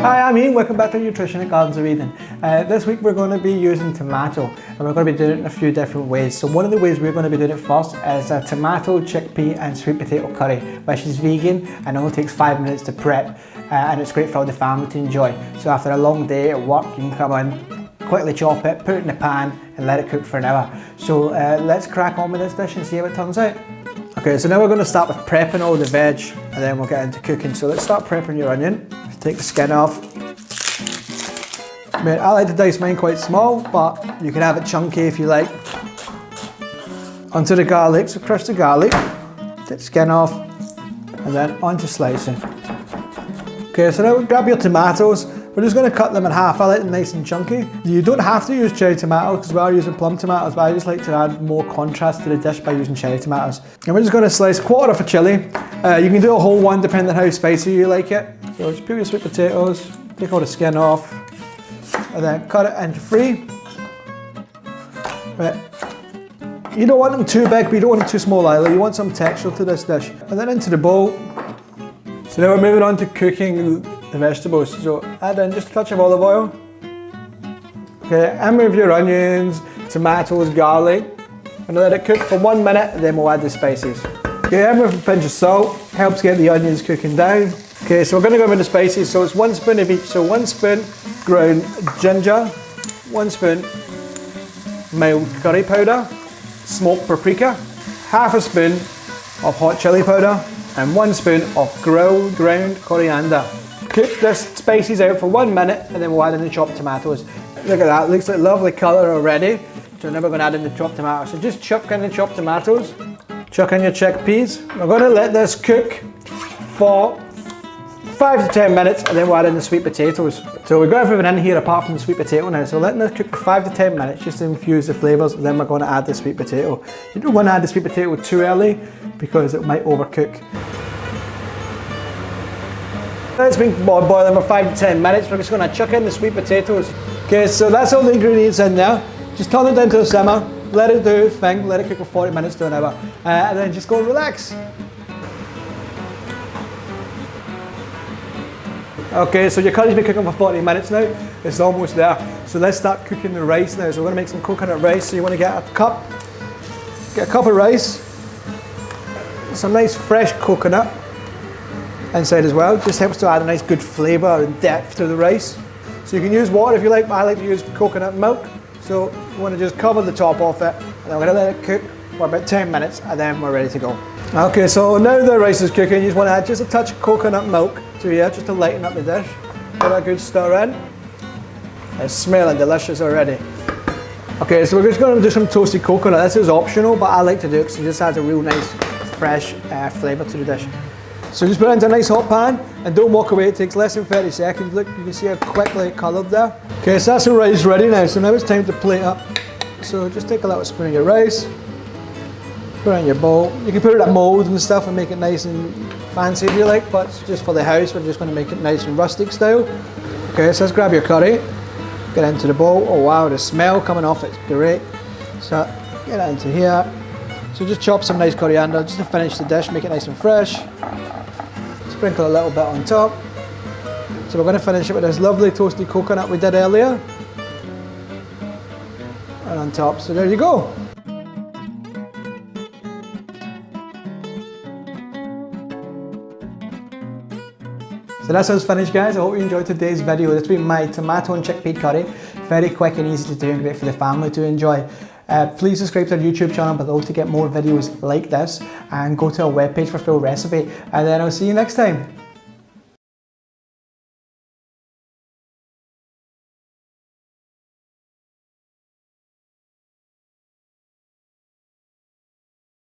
Hi, I'm Ian, welcome back to Nutrition at Gardens of Eden. This week we're going to be using tomato and we're going to be doing it in a few different ways. So one of the ways we're going to be doing it first is a tomato, chickpea and sweet potato curry, which is vegan and only takes 5 minutes to prep and it's great for all the family to enjoy. So after a long day at work you can come in, quickly chop it, put it in the pan and let it cook for an hour. So let's crack on with this dish and see how it turns out. Okay, so now we're going to start with prepping all the veg and then we'll get into cooking. So let's start prepping your onion. Take the skin off. I like to dice mine quite small, but you can have it chunky if you like. Onto the garlic, so crush the garlic, take the skin off, and then onto slicing. Okay, so now grab your tomatoes. We're just going to cut them in half. I like them nice and chunky. You don't have to use cherry tomatoes because we are using plum tomatoes, but I just like to add more contrast to the dish by using cherry tomatoes. And we're just going to slice a quarter of a chilli. You can do a whole one depending on how spicy you like it. So just put your sweet potatoes, take all the skin off, and then cut it into three. Right. You don't want them too big, but you don't want them too small either. You want some texture to this dish. And then into the bowl. So now we're moving on to cooking the vegetables. So add in just a touch of olive oil. Okay, and move your onions, tomatoes, garlic, and let it cook for 1 minute, and then we'll add the spices. Okay, and with a pinch of salt, helps get the onions cooking down. Okay, so we're going to go with the spices. So it's 1 spoon of each. So 1 spoon ground ginger, 1 spoon mild curry powder, smoked paprika, half a spoon of hot chili powder, and 1 spoon of ground coriander. Cook this spices out for 1 minute and then we'll add in the chopped tomatoes. Look at that, looks like lovely colour already. So now we're going to add in the chopped tomatoes. So just chuck in the chopped tomatoes, chuck in your chickpeas. We're going to let this cook for 5 to 10 minutes and then we'll add in the sweet potatoes. So we've got everything in here apart from the sweet potato now. So letting this cook for 5 to 10 minutes just to infuse the flavours, and then we're going to add the sweet potato. You don't want to add the sweet potato too early because it might overcook. It's been boiling for 5 to 10 minutes. We're just going to chuck in the sweet potatoes. Okay, so that's all the ingredients in there. Just turn it down to a simmer, let it do its thing, let it cook for 40 minutes to an hour, and then just go and relax. Okay, so your curry's been cooking for 40 minutes now. It's almost there. So let's start cooking the rice now. So we're going to make some coconut rice. So you want to get a cup of rice, some nice fresh coconut inside as well. Just helps to add a nice good flavour and depth to the rice. So you can use water if you like, but I like to use coconut milk. So you want to just cover the top off it, and then we're going to let it cook for about 10 minutes, and then we're ready to go. Okay, so now the rice is cooking, you just want to add just a touch of coconut milk to here, just to lighten up the dish. Put a good stir in. It's smelling delicious already. Okay, so we're just going to do some toasted coconut. This is optional, but I like to do it because it just adds a real nice, fresh flavour to the dish. So just put it into a nice hot pan and don't walk away, it takes less than 30 seconds. Look, you can see how quickly it coloured there. Okay, so that's the rice ready now, so now it's time to plate up. So just take a little spoon of your rice, put it in your bowl. You can put it in mould and stuff and make it nice and fancy if you like, but just for the house, we're just going to make it nice and rustic style. Okay, so let's grab your curry, get it into the bowl. Oh wow, the smell coming off it's great. So get it into here. So just chop some nice coriander just to finish the dish, make it nice and fresh. Sprinkle a little bit on top. So we're going to finish it with this lovely toasted coconut we did earlier. And on top, so there you go. So that's us finished, guys. I hope you enjoyed today's video. This has been my tomato and chickpea curry. Very quick and easy to do and great for the family to enjoy. Please subscribe to our YouTube channel below to get more videos like this and go to our webpage for full recipe. And then I'll see you next time.